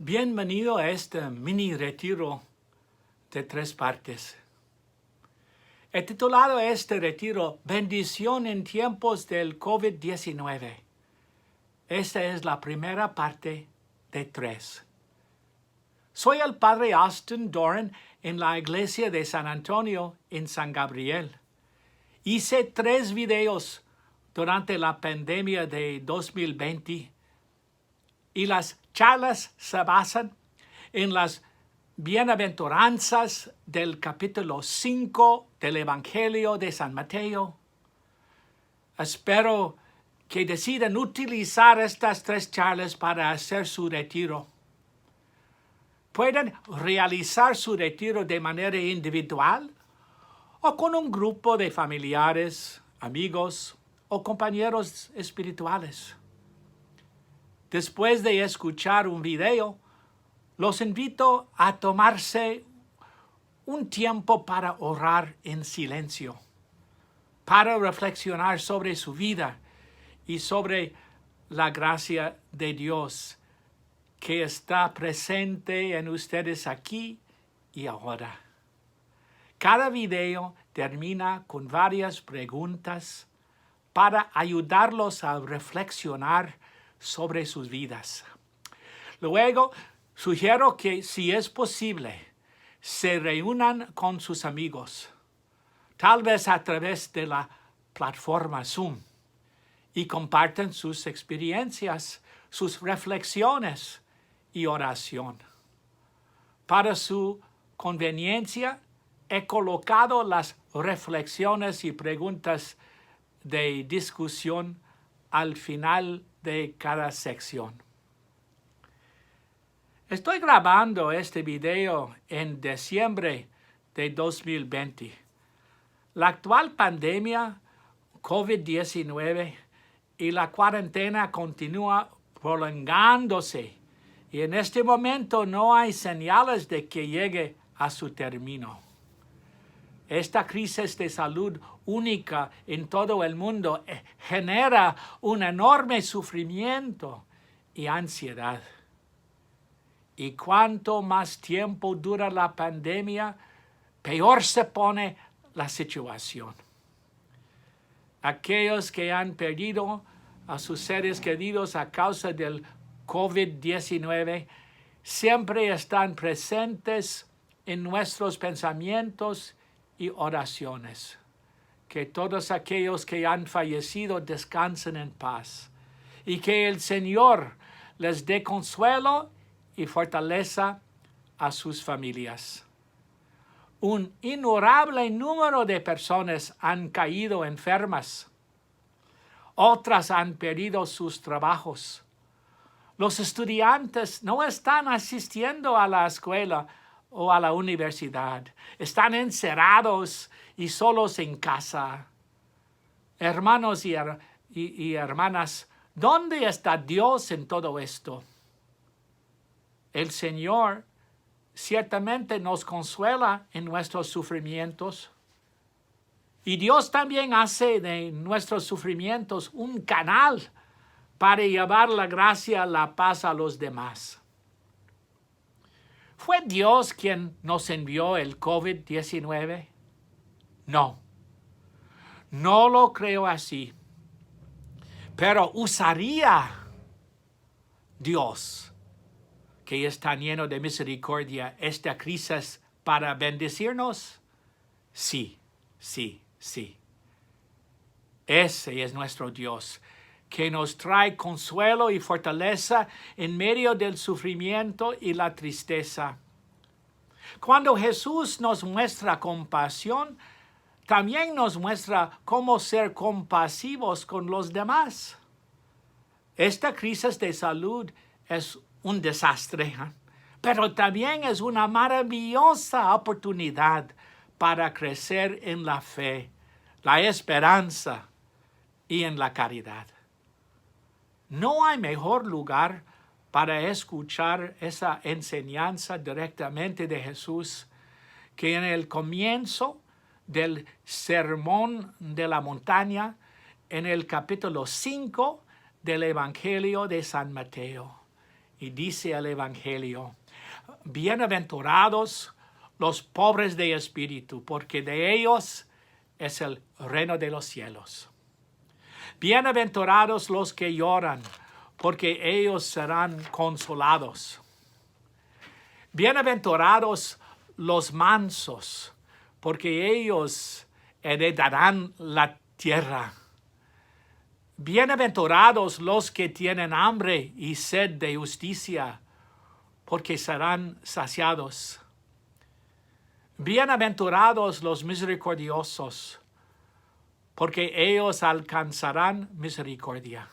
Bienvenido a este mini retiro de 3 partes. He titulado este retiro Bendición en tiempos del COVID-19. Esta es la primera parte de 3. Soy el padre Austin Doran en la iglesia de San Antonio en San Gabriel. Hice 3 videos durante la pandemia de 2020 y las charlas se basan en las bienaventuranzas del capítulo 5 del Evangelio de San Mateo. Espero que decidan utilizar estas 3 charlas para hacer su retiro. Pueden realizar su retiro de manera individual o con un grupo de familiares, amigos o compañeros espirituales. Después de escuchar un video, los invito a tomarse un tiempo para orar en silencio, para reflexionar sobre su vida y sobre la gracia de Dios que está presente en ustedes aquí y ahora. Cada video termina con varias preguntas para ayudarlos a reflexionar sobre sus vidas. Luego, sugiero que, si es posible, se reúnan con sus amigos, tal vez a través de la plataforma Zoom, y compartan sus experiencias, sus reflexiones y oración. Para su conveniencia, he colocado las reflexiones y preguntas de discusión al final de cada sección. Estoy grabando este video en diciembre de 2020. La actual pandemia COVID-19 y la cuarentena continúa prolongándose y en este momento no hay señales de que llegue a su término. Esta crisis de salud única en todo el mundo genera un enorme sufrimiento y ansiedad. Y cuanto más tiempo dura la pandemia, peor se pone la situación. Aquellos que han perdido a sus seres queridos a causa del COVID-19 siempre están presentes en nuestros pensamientos y oraciones. Que todos aquellos que han fallecido descansen en paz y que el Señor les dé consuelo y fortaleza a sus familias. Un innumerable número de personas han caído enfermas. Otras han perdido sus trabajos. Los estudiantes no están asistiendo a la escuela o a la universidad. Están encerrados y solos en casa. Hermanos y hermanas, ¿dónde está Dios en todo esto? El Señor ciertamente nos consuela en nuestros sufrimientos. Y Dios también hace de nuestros sufrimientos un canal para llevar la gracia, la paz a los demás. ¿Fue Dios quien nos envió el COVID-19? No. No lo creo así. Pero ¿usaría Dios, que es tan lleno de misericordia, esta crisis para bendecirnos? Sí, sí, sí. Ese es nuestro Dios, que nos trae consuelo y fortaleza en medio del sufrimiento y la tristeza. Cuando Jesús nos muestra compasión, también nos muestra cómo ser compasivos con los demás. Esta crisis de salud es un desastre, pero también es una maravillosa oportunidad para crecer en la fe, la esperanza y en la caridad. No hay mejor lugar para escuchar esa enseñanza directamente de Jesús que en el comienzo del Sermón de la Montaña, en el capítulo 5 del Evangelio de San Mateo. Y dice el Evangelio, bienaventurados los pobres de espíritu, porque de ellos es el reino de los cielos. Bienaventurados los que lloran, porque ellos serán consolados. Bienaventurados los mansos, porque ellos heredarán la tierra. Bienaventurados los que tienen hambre y sed de justicia, porque serán saciados. Bienaventurados los misericordiosos, porque ellos alcanzarán misericordia.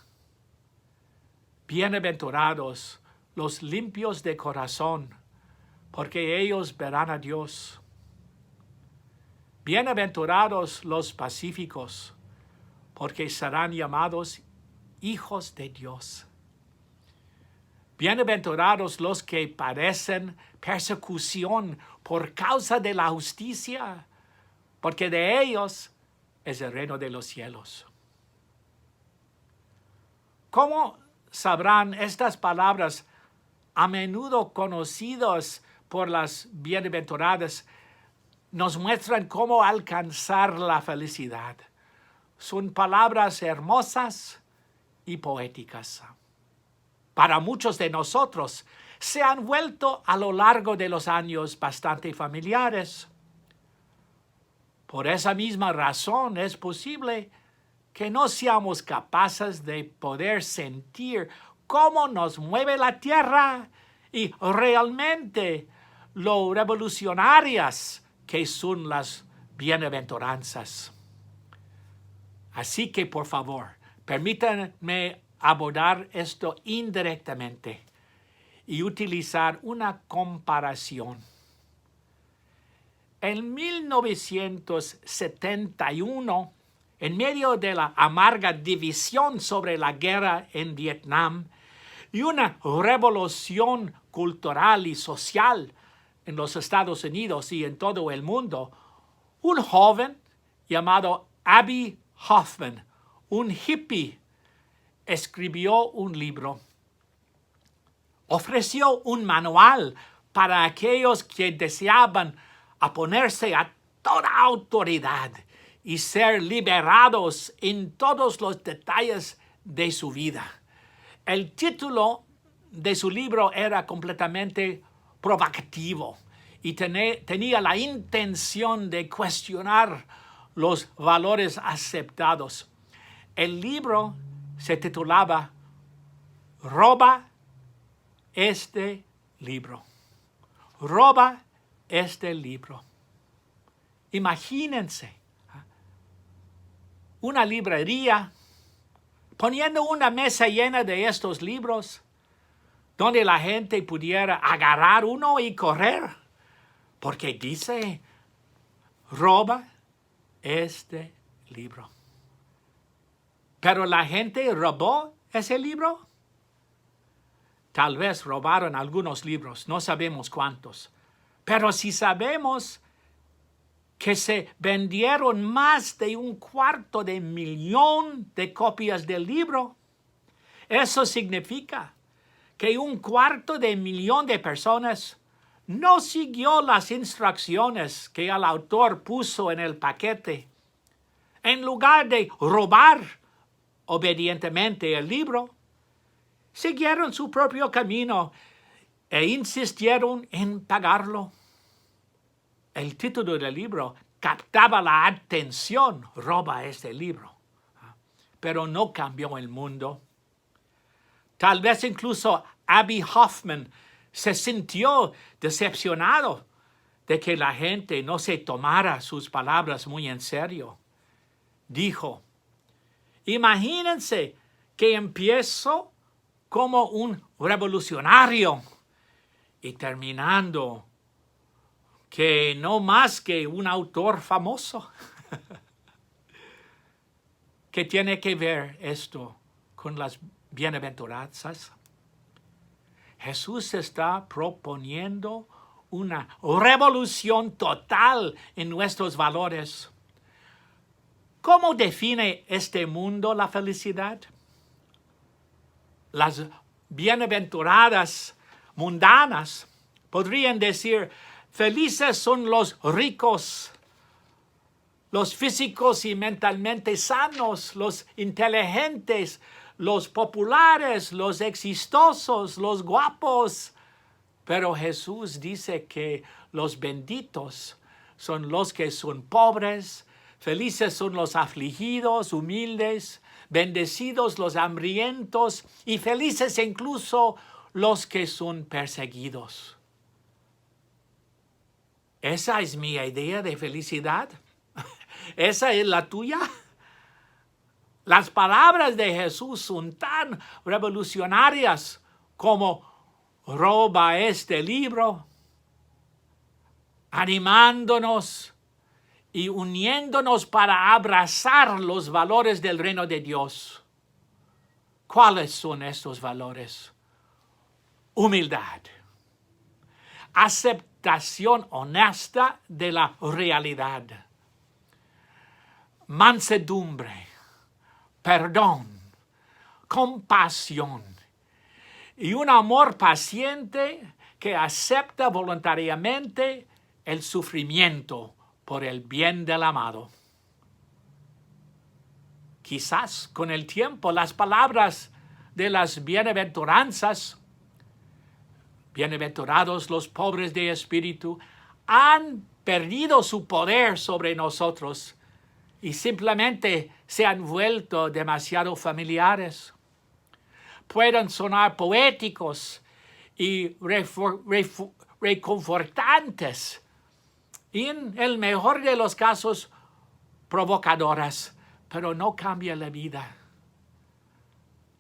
Bienaventurados los limpios de corazón, porque ellos verán a Dios. Bienaventurados los pacíficos, porque serán llamados hijos de Dios. Bienaventurados los que padecen persecución por causa de la justicia, porque de ellos es el reino de los cielos. ¿Cómo sabrán estas palabras a menudo conocidas por las bienaventuradas? Nos muestran cómo alcanzar la felicidad. Son palabras hermosas y poéticas. Para muchos de nosotros se han vuelto a lo largo de los años bastante familiares. Por esa misma razón es posible que no seamos capaces de poder sentir cómo nos mueve la tierra y realmente lo revolucionarias que son las bienaventuranzas. Así que, por favor, permítanme abordar esto indirectamente y utilizar una comparación. En 1971, en medio de la amarga división sobre la guerra en Vietnam y una revolución cultural y social en los Estados Unidos y en todo el mundo, un joven llamado Abbie Hoffman, un hippie, escribió un libro. Ofreció un manual para aquellos que deseaban oponerse a toda autoridad y ser liberados en todos los detalles de su vida. El título de su libro era completamente provocativo y tenía la intención de cuestionar los valores aceptados. El libro se titulaba Roba este libro. Roba este libro. Imagínense una librería poniendo una mesa llena de estos libros donde la gente pudiera agarrar uno y correr, porque dice, roba este libro. Pero la gente robó ese libro. Tal vez robaron algunos libros, no sabemos cuántos. Pero si sabemos que se vendieron más de 250,000 de copias del libro, eso significa que 250,000 de personas no siguió las instrucciones que el autor puso en el paquete. En lugar de robar obedientemente el libro, siguieron su propio camino e insistieron en pagarlo. El título del libro captaba la atención, roba este libro, pero no cambió el mundo. Tal vez incluso Abbie Hoffman se sintió decepcionado de que la gente no se tomara sus palabras muy en serio. Dijo, imagínense que empiezo como un revolucionario y terminando que no más que un autor famoso. ¿Qué tiene que ver esto con las bienaventuranzas? Jesús está proponiendo una revolución total en nuestros valores. ¿Cómo define este mundo la felicidad? Las bienaventuradas mundanas podrían decir, felices son los ricos, los físicos y mentalmente sanos, los inteligentes, los populares, los exitosos, los guapos. Pero Jesús dice que los benditos son los que son pobres, felices son los afligidos, humildes, bendecidos los hambrientos y felices incluso los que son perseguidos. ¿Esa es mi idea de felicidad? ¿Esa es la tuya? Las palabras de Jesús son tan revolucionarias como roba este libro, animándonos y uniéndonos para abrazar los valores del reino de Dios. ¿Cuáles son estos valores? Humildad, aceptación honesta de la realidad, mansedumbre, perdón, compasión y un amor paciente que acepta voluntariamente el sufrimiento por el bien del amado. Quizás con el tiempo las palabras de las bienaventuranzas, bienaventurados los pobres de espíritu, han perdido su poder sobre nosotros y simplemente se han vuelto demasiado familiares. Pueden sonar poéticos y reconfortantes y en el mejor de los casos provocadoras, pero no cambia la vida.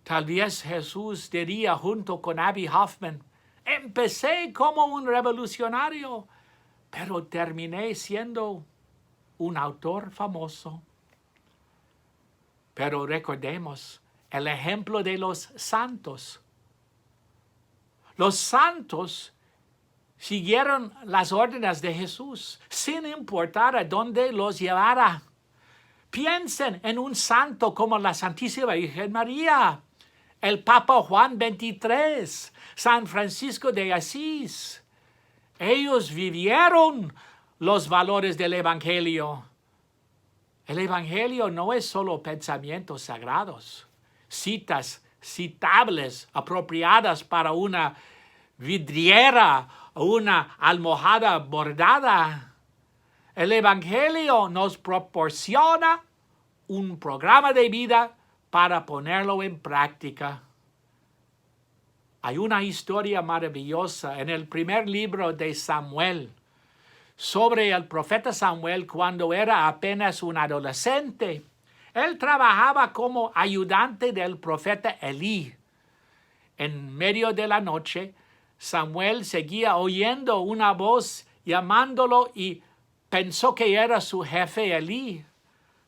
Tal vez Jesús diría junto con Abbie Hoffman, empecé como un revolucionario, pero terminé siendo un autor famoso. Pero recordemos el ejemplo de los santos. Los santos siguieron las órdenes de Jesús sin importar a dónde los llevara. Piensen en un santo como la Santísima Virgen María, el Papa Juan XXIII, San Francisco de Asís. Ellos vivieron los valores del Evangelio. El Evangelio no es solo pensamientos sagrados, citas citables, apropiadas para una vidriera o una almohada bordada. El Evangelio nos proporciona un programa de vida para ponerlo en práctica. Hay una historia maravillosa en el primer libro de Samuel sobre el profeta Samuel cuando era apenas un adolescente. Él trabajaba como ayudante del profeta Elí. En medio de la noche, Samuel seguía oyendo una voz llamándolo y pensó que era su jefe Elí.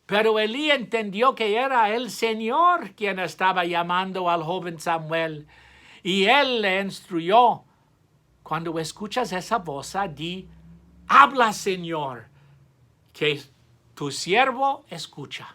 Pero Elí entendió que era el Señor quien estaba llamando al joven Samuel. Y él le instruyó, cuando escuchas esa voz, di, habla, Señor, que tu siervo escucha.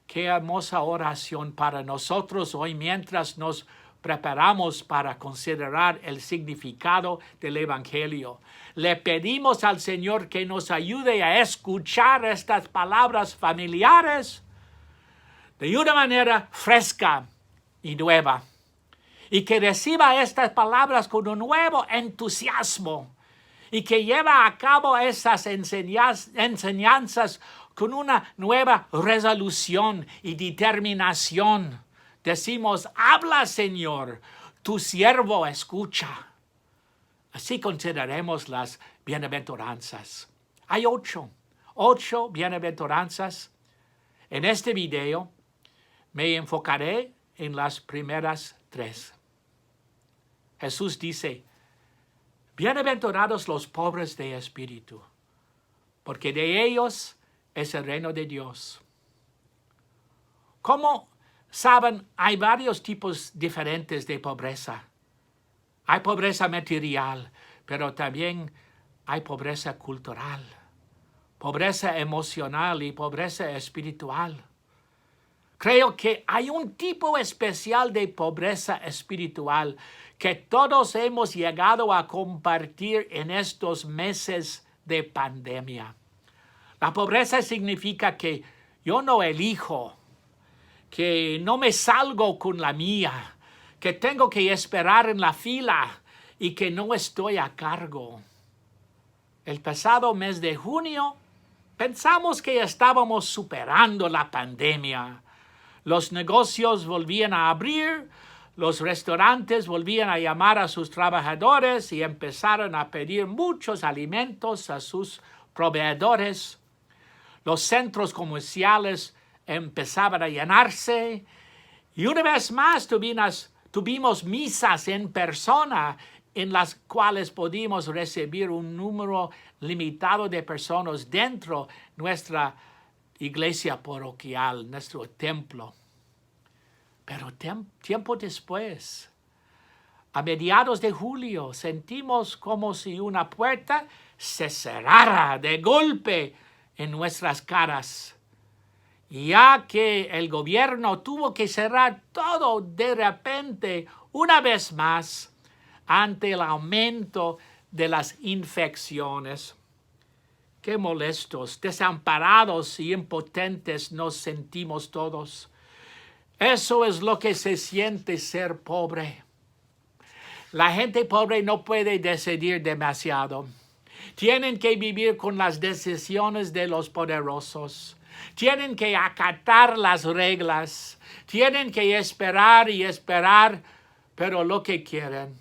Qué hermosa oración para nosotros hoy mientras nos preparamos para considerar el significado del Evangelio. Le pedimos al Señor que nos ayude a escuchar estas palabras familiares de una manera fresca y nueva, y que reciba estas palabras con un nuevo entusiasmo y que lleva a cabo esas enseñanzas con una nueva resolución y determinación. Decimos, habla, Señor, tu siervo escucha. Así consideremos las bienaventuranzas. Hay 8 bienaventuranzas. En este video me enfocaré en las primeras 3. Jesús dice, bienaventurados los pobres de espíritu, porque de ellos es el reino de Dios. Como saben, hay varios tipos diferentes de pobreza. Hay pobreza material, pero también hay pobreza cultural, pobreza emocional y pobreza espiritual. Creo que hay un tipo especial de pobreza espiritual que todos hemos llegado a compartir en estos meses de pandemia. La pobreza significa que yo no elijo, que no me salgo con la mía, que tengo que esperar en la fila y que no estoy a cargo. El pasado mes de junio pensamos que estábamos superando la pandemia. Los negocios volvían a abrir, los restaurantes volvían a llamar a sus trabajadores y empezaron a pedir muchos alimentos a sus proveedores. Los centros comerciales empezaban a llenarse y una vez más tuvimos misas en persona en las cuales pudimos recibir un número limitado de personas dentro de nuestra iglesia parroquial, nuestro templo. Pero tiempo después, a mediados de julio, sentimos como si una puerta se cerrara de golpe en nuestras caras, ya que el gobierno tuvo que cerrar todo de repente una vez más ante el aumento de las infecciones. Qué molestos, desamparados y impotentes nos sentimos todos. Eso es lo que se siente ser pobre. La gente pobre no puede decidir demasiado. Tienen que vivir con las decisiones de los poderosos. Tienen que acatar las reglas. Tienen que esperar y esperar, pero lo que quieren.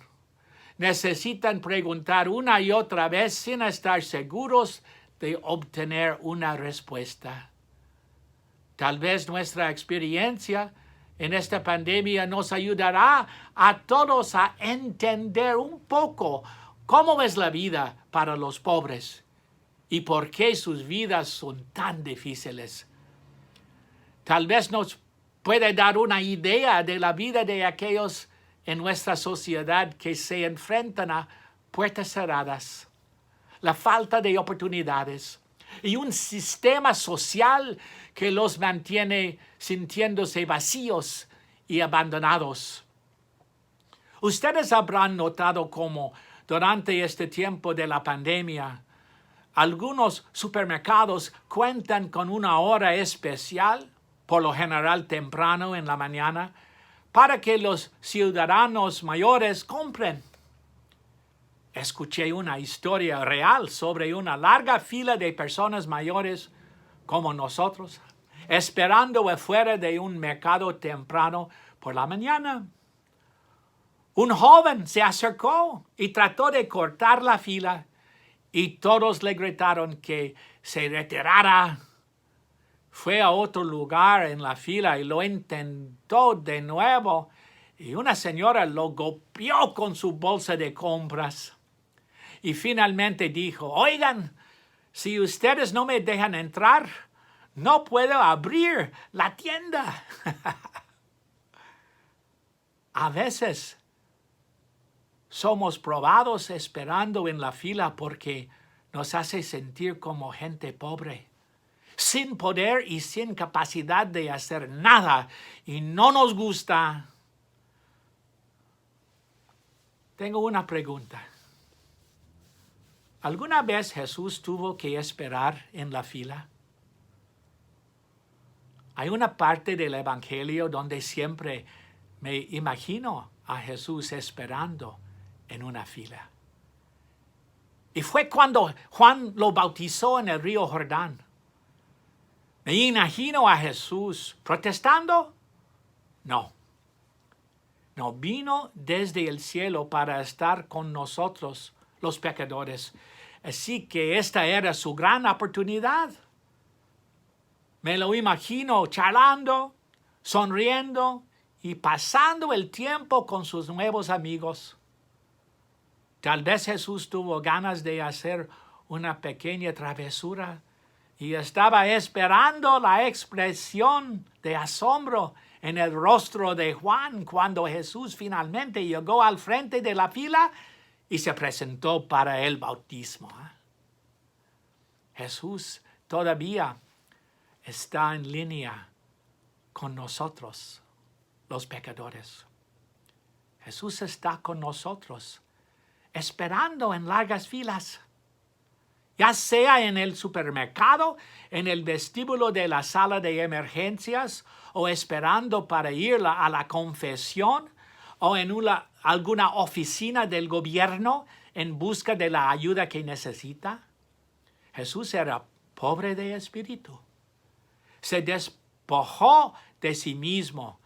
Necesitan preguntar una y otra vez sin estar seguros de obtener una respuesta. Tal vez nuestra experiencia en esta pandemia nos ayudará a todos a entender un poco cómo es la vida para los pobres y por qué sus vidas son tan difíciles. Tal vez nos puede dar una idea de la vida de aquellos en nuestra sociedad que se enfrentan a puertas cerradas, la falta de oportunidades y un sistema social que los mantiene sintiéndose vacíos y abandonados. Ustedes habrán notado cómo durante este tiempo de la pandemia, algunos supermercados cuentan con una hora especial, por lo general temprano en la mañana, para que los ciudadanos mayores compren. Escuché una historia real sobre una larga fila de personas mayores como nosotros, esperando afuera de un mercado temprano por la mañana. Un joven se acercó y trató de cortar la fila y todos le gritaron que se retirara. Fue a otro lugar en la fila y lo intentó de nuevo y una señora lo golpeó con su bolsa de compras. Y finalmente dijo, oigan, si ustedes no me dejan entrar, no puedo abrir la tienda. A veces somos probados esperando en la fila porque nos hace sentir como gente pobre, sin poder y sin capacidad de hacer nada, y no nos gusta. Tengo una pregunta. ¿Alguna vez Jesús tuvo que esperar en la fila? Hay una parte del Evangelio donde siempre me imagino a Jesús esperando en una fila. Y fue cuando Juan lo bautizó en el río Jordán. ¿Me imagino a Jesús protestando? No. No, vino desde el cielo para estar con nosotros, los pecadores. Así que esta era su gran oportunidad. Me lo imagino charlando, sonriendo y pasando el tiempo con sus nuevos amigos. Tal vez Jesús tuvo ganas de hacer una pequeña travesura y estaba esperando la expresión de asombro en el rostro de Juan cuando Jesús finalmente llegó al frente de la fila y se presentó para el bautismo. Jesús todavía está en línea con nosotros, los pecadores. Jesús está con nosotros, esperando en largas filas, ya sea en el supermercado, en el vestíbulo de la sala de emergencias, o esperando para ir a la confesión, o en alguna oficina del gobierno en busca de la ayuda que necesita. Jesús era pobre de espíritu. Se despojó de sí mismo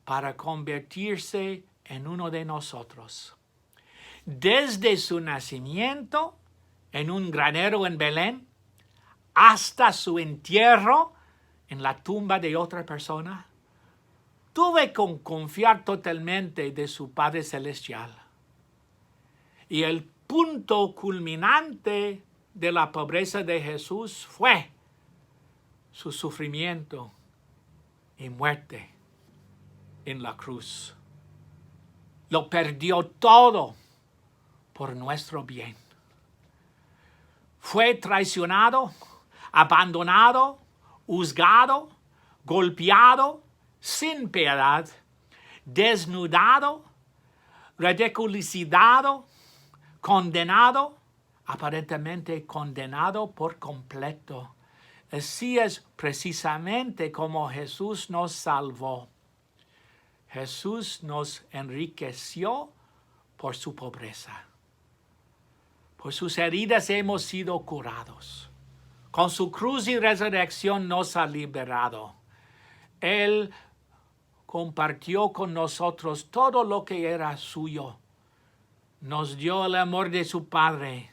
para convertirse en uno de nosotros. Desde su nacimiento en un granero en Belén hasta su entierro en la tumba de otra persona, tuve que confiar totalmente de su Padre Celestial. Y el punto culminante de la pobreza de Jesús fue su sufrimiento y muerte en la cruz. Lo perdió todo por nuestro bien. Fue traicionado, abandonado, juzgado, golpeado, sin piedad, desnudado, ridiculizado, condenado, aparentemente condenado por completo. Así es precisamente como Jesús nos salvó. Jesús nos enriqueció por su pobreza. Por sus heridas hemos sido curados. Con su cruz y resurrección nos ha liberado. Él compartió con nosotros todo lo que era suyo. Nos dio el amor de su Padre,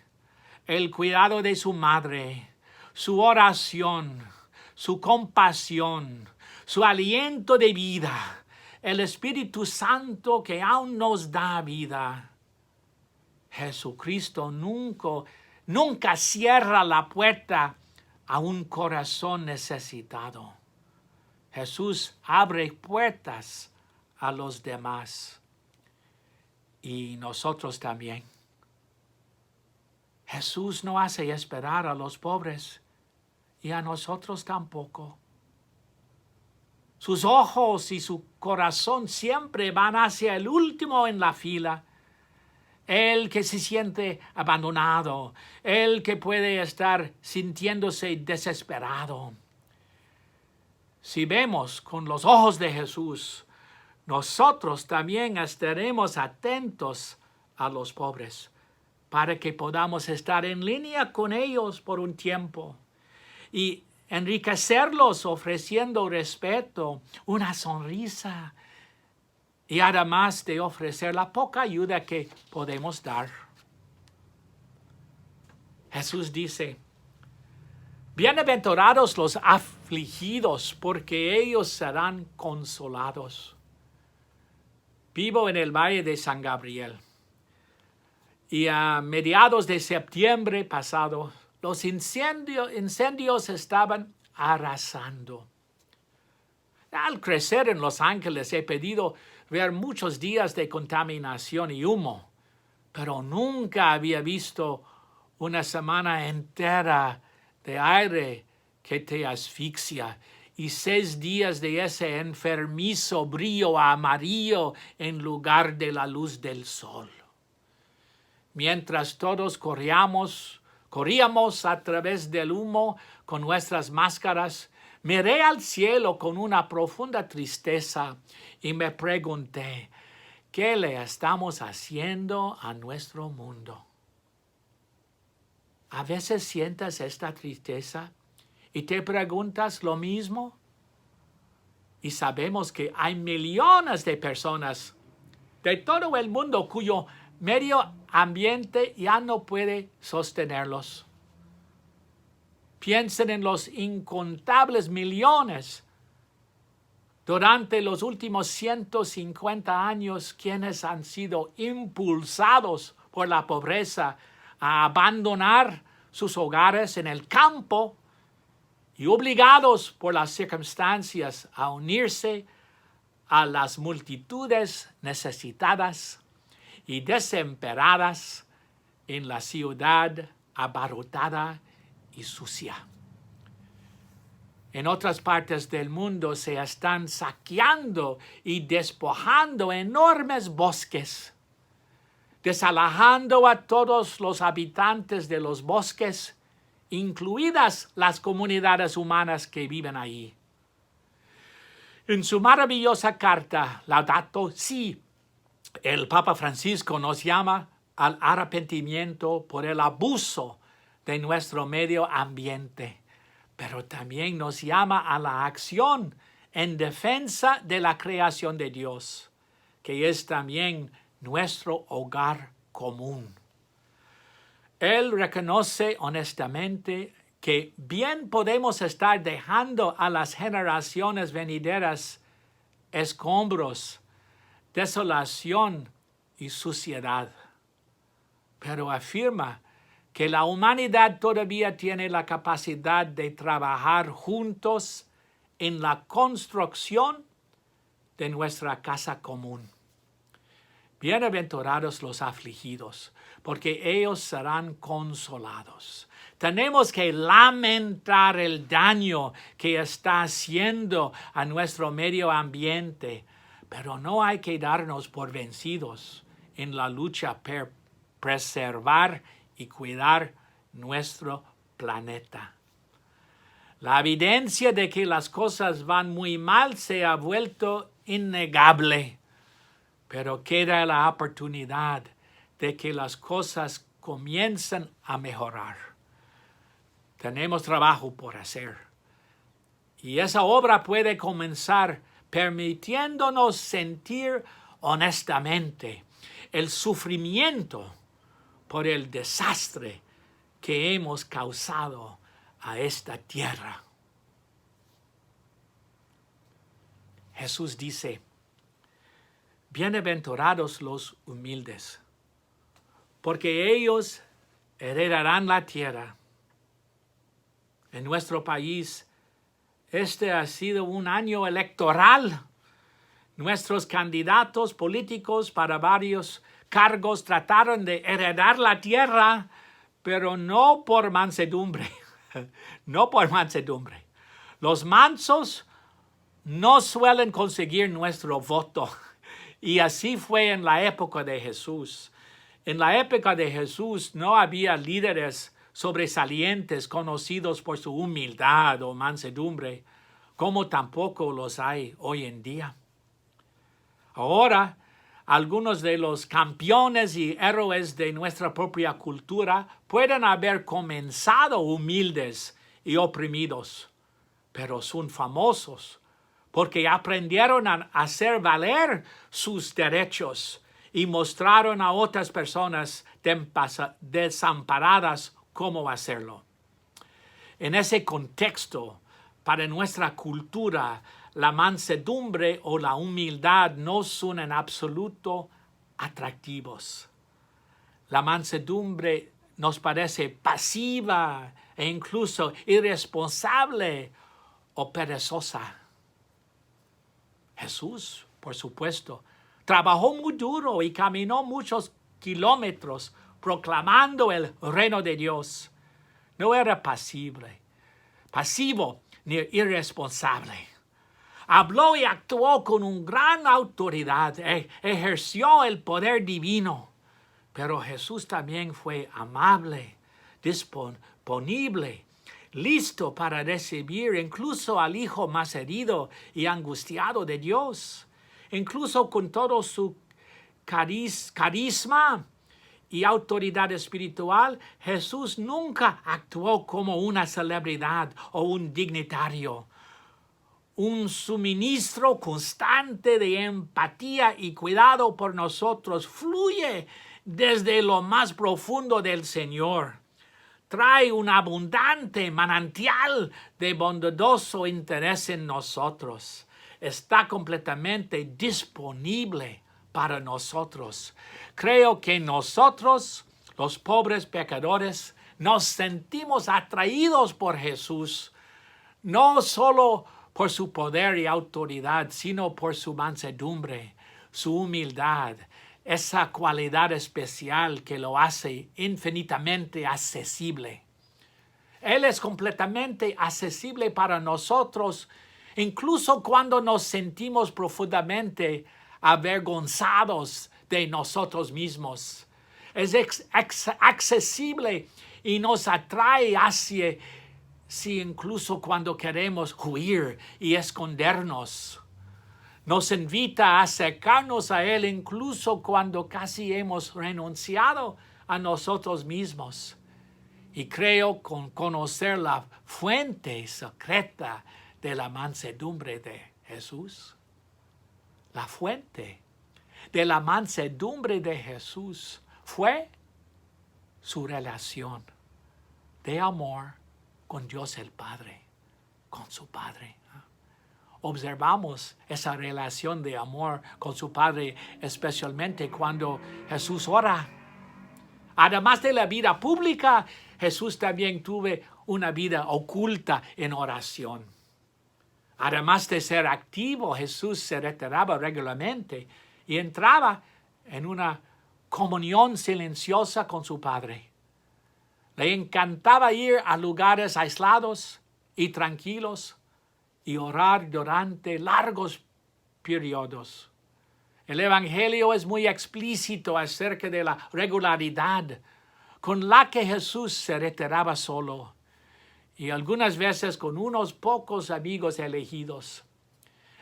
el cuidado de su madre, su oración, su compasión, su aliento de vida, el Espíritu Santo que aún nos da vida. Jesucristo nunca cierra la puerta a un corazón necesitado. Jesús abre puertas a los demás y nosotros también. Jesús no hace esperar a los pobres y a nosotros tampoco. Sus ojos y su corazón siempre van hacia el último en la fila. El que se siente abandonado, el que puede estar sintiéndose desesperado. Si vemos con los ojos de Jesús, nosotros también estaremos atentos a los pobres para que podamos estar en línea con ellos por un tiempo y enriquecerlos ofreciendo respeto, una sonrisa y además de ofrecer la poca ayuda que podemos dar. Jesús dice: bienaventurados los afligidos, porque ellos serán consolados. Vivo en el Valle de San Gabriel. Y a mediados de septiembre pasado, los incendios estaban arrasando. Al crecer en Los Ángeles he podido ver muchos días de contaminación y humo, pero nunca había visto una semana entera de aire que te asfixia y 6 días de ese enfermizo brillo amarillo en lugar de la luz del sol. Mientras todos corríamos a través del humo con nuestras máscaras, miré al cielo con una profunda tristeza y me pregunté, ¿qué le estamos haciendo a nuestro mundo? ¿A veces sientas esta tristeza y te preguntas lo mismo? Y sabemos que hay millones de personas de todo el mundo cuyo medio ambiente ya no puede sostenerlos. Piensen en los incontables millones durante los últimos 150 años quienes han sido impulsados por la pobreza a abandonar sus hogares en el campo y obligados por las circunstancias a unirse a las multitudes necesitadas y desesperadas en la ciudad abarrotada y sucia. En otras partes del mundo se están saqueando y despojando enormes bosques, desalojando a todos los habitantes de los bosques, incluidas las comunidades humanas que viven allí. En su maravillosa carta, Laudato Si, el Papa Francisco nos llama al arrepentimiento por el abuso de nuestro medio ambiente, pero también nos llama a la acción en defensa de la creación de Dios, que es también nuestro hogar común. Él reconoce honestamente que bien podemos estar dejando a las generaciones venideras escombros, desolación y suciedad, pero afirma que la humanidad todavía tiene la capacidad de trabajar juntos en la construcción de nuestra casa común. Bienaventurados los afligidos, porque ellos serán consolados. Tenemos que lamentar el daño que está haciendo a nuestro medio ambiente, pero no hay que darnos por vencidos en la lucha por preservar y cuidar nuestro planeta. La evidencia de que las cosas van muy mal se ha vuelto innegable, pero queda la oportunidad de que las cosas comiencen a mejorar. Tenemos trabajo por hacer, y esa obra puede comenzar permitiéndonos sentir honestamente el sufrimiento por el desastre que hemos causado a esta tierra. Jesús dice: bienaventurados los humildes, porque ellos heredarán la tierra. En nuestro país, este ha sido un año electoral. Nuestros candidatos políticos para varios cargos trataron de heredar la tierra, pero no por mansedumbre. No por mansedumbre. Los mansos no suelen conseguir nuestro voto. Y así fue en la época de Jesús. En la época de Jesús no había líderes sobresalientes conocidos por su humildad o mansedumbre, como tampoco los hay hoy en día. Ahora, algunos de los campeones y héroes de nuestra propia cultura pueden haber comenzado humildes y oprimidos, pero son famosos porque aprendieron a hacer valer sus derechos y mostraron a otras personas desamparadas cómo hacerlo. En ese contexto, para nuestra cultura, la mansedumbre o la humildad no son en absoluto atractivos. La mansedumbre nos parece pasiva e incluso irresponsable o perezosa. Jesús, por supuesto, trabajó muy duro y caminó muchos kilómetros proclamando el reino de Dios. No era pasivo ni irresponsable. Habló y actuó con una gran autoridad, ejerció el poder divino. Pero Jesús también fue amable, disponible, listo para recibir incluso al hijo más herido y angustiado de Dios. Incluso con todo su carisma y autoridad espiritual, Jesús nunca actuó como una celebridad o un dignatario. Un suministro constante de empatía y cuidado por nosotros fluye desde lo más profundo del Señor. Trae un abundante manantial de bondadoso interés en nosotros. Está completamente disponible para nosotros. Creo que nosotros, los pobres pecadores, nos sentimos atraídos por Jesús, no solo por su poder y autoridad, sino por su mansedumbre, su humildad, esa cualidad especial que lo hace infinitamente accesible. Él es completamente accesible para nosotros, incluso cuando nos sentimos profundamente avergonzados de nosotros mismos. Es accesible y nos atrae hacia, sí, incluso cuando queremos huir y escondernos. Nos invita a acercarnos a Él incluso cuando casi hemos renunciado a nosotros mismos. Y creo con conocer la fuente secreta de la mansedumbre de Jesús. La fuente de la mansedumbre de Jesús fue su relación de amor con Dios el Padre, con su Padre. Observamos esa relación de amor con su Padre, especialmente cuando Jesús ora. Además de la vida pública, Jesús también tuvo una vida oculta en oración. Además de ser activo, Jesús se retiraba regularmente y entraba en una comunión silenciosa con su Padre. Le encantaba ir a lugares aislados y tranquilos y orar durante largos periodos. El Evangelio es muy explícito acerca de la regularidad con la que Jesús se retiraba solo y algunas veces con unos pocos amigos elegidos.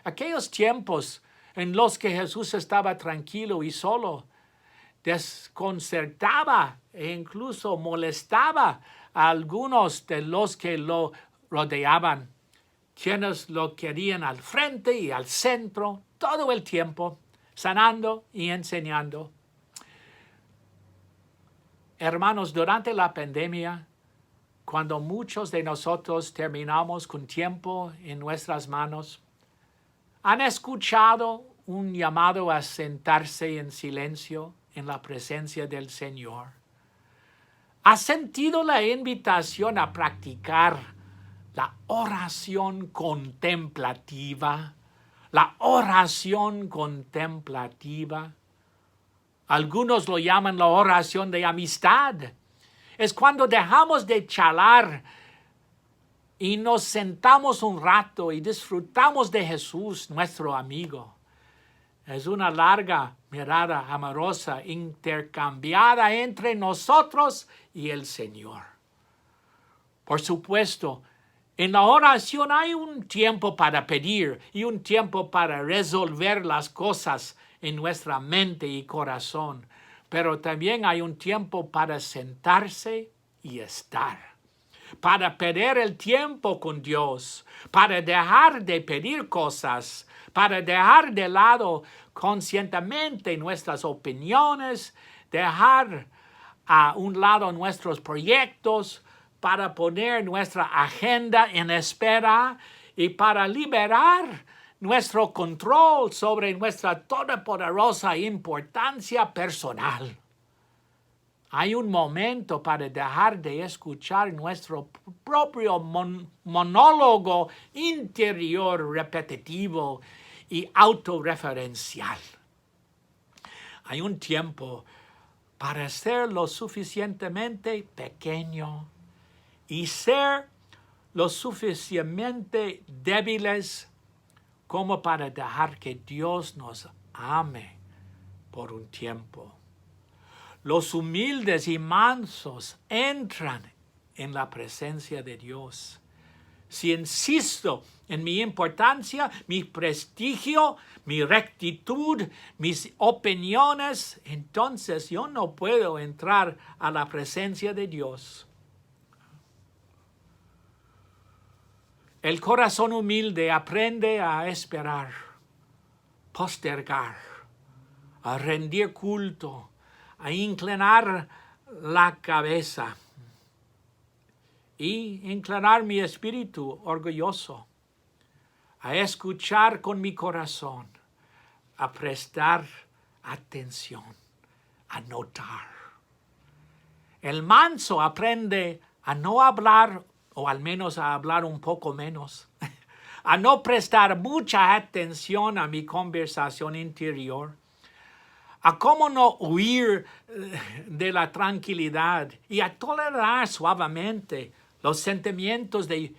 Aquellos tiempos en los que Jesús estaba tranquilo y solo desconcertaba e incluso molestaba a algunos de los que lo rodeaban, quienes lo querían al frente y al centro todo el tiempo, sanando y enseñando. Hermanos, durante la pandemia, cuando muchos de nosotros terminamos con tiempo en nuestras manos, ¿han escuchado un llamado a sentarse en silencio en la presencia del Señor? ¿Has sentido la invitación a practicar la oración contemplativa? La oración contemplativa. Algunos lo llaman la oración de amistad. Es cuando dejamos de charlar y nos sentamos un rato y disfrutamos de Jesús, nuestro amigo. Es una larga mirada amorosa intercambiada entre nosotros y el Señor. Por supuesto, en la oración hay un tiempo para pedir y un tiempo para resolver las cosas en nuestra mente y corazón, pero también hay un tiempo para sentarse y estar, para perder el tiempo con Dios, para dejar de pedir cosas, para dejar de lado conscientemente nuestras opiniones, dejar a un lado nuestros proyectos, para poner nuestra agenda en espera y para liberar nuestro control sobre nuestra todopoderosa importancia personal. Hay un momento para dejar de escuchar nuestro propio monólogo interior repetitivo y autorreferencial. Hay un tiempo para ser lo suficientemente pequeño y ser lo suficientemente débiles como para dejar que Dios nos ame por un tiempo. Los humildes y mansos entran en la presencia de Dios. Si insisto en mi importancia, mi prestigio, mi rectitud, mis opiniones, entonces yo no puedo entrar a la presencia de Dios. El corazón humilde aprende a esperar, postergar, a rendir culto, a inclinar la cabeza y inclinar mi espíritu orgulloso, a escuchar con mi corazón, a prestar atención, a notar. El manso aprende a no hablar, o al menos a hablar un poco menos, a no prestar mucha atención a mi conversación interior, a cómo no huir de la tranquilidad y a tolerar suavemente los sentimientos de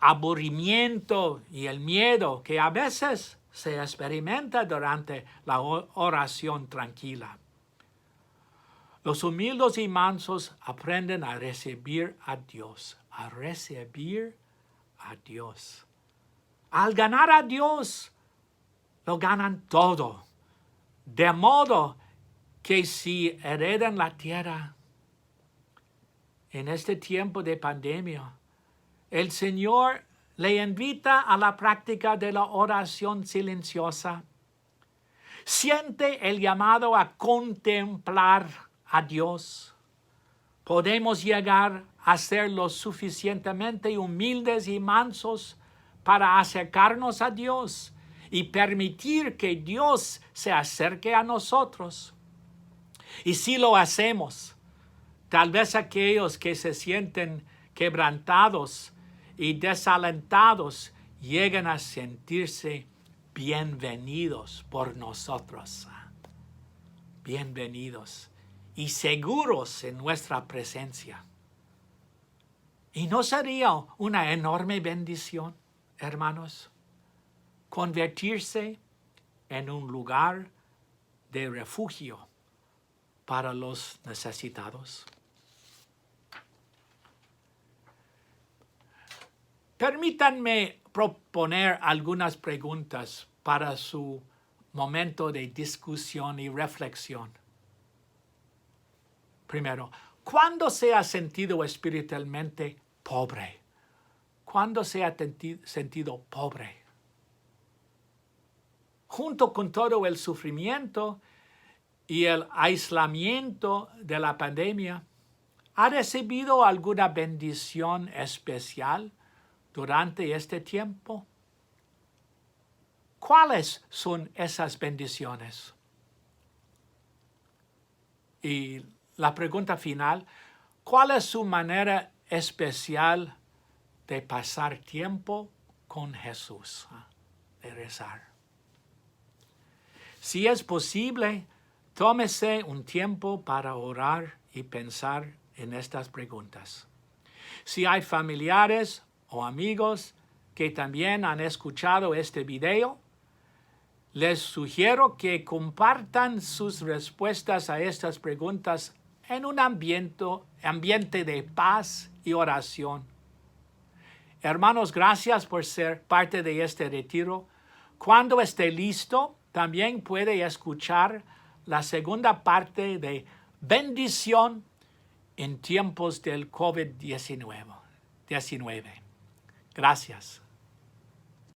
aburrimiento y el miedo que a veces se experimenta durante la oración tranquila. Los humildes y mansos aprenden a recibir a Dios, a recibir a Dios. Al ganar a Dios, lo ganan todo, de modo que si heredan la tierra en este tiempo de pandemia, el Señor le invita a la práctica de la oración silenciosa. Siente el llamado a contemplar a Dios. Podemos llegar a ser lo suficientemente humildes y mansos para acercarnos a Dios y permitir que Dios se acerque a nosotros. Y si lo hacemos, tal vez aquellos que se sienten quebrantados y desalentados lleguen a sentirse bienvenidos por nosotros. Bienvenidos y seguros en nuestra presencia. ¿Y no sería una enorme bendición, hermanos, convertirse en un lugar de refugio para los necesitados? Permítanme proponer algunas preguntas para su momento de discusión y reflexión. Primero, ¿cuándo se ha sentido espiritualmente pobre? ¿Cuándo se ha sentido pobre? Junto con todo el sufrimiento y el aislamiento de la pandemia, ¿ha recibido alguna bendición especial durante este tiempo? ¿Cuáles son esas bendiciones? Y la pregunta final, ¿cuál es su manera especial de pasar tiempo con Jesús, de rezar? Si es posible, tómese un tiempo para orar y pensar en estas preguntas. Si hay familiares o amigos que también han escuchado este video, les sugiero que compartan sus respuestas a estas preguntas en un ambiente de paz y oración. Hermanos, gracias por ser parte de este retiro. Cuando esté listo, también puede escuchar la segunda parte de bendición en tiempos del COVID-19. Gracias.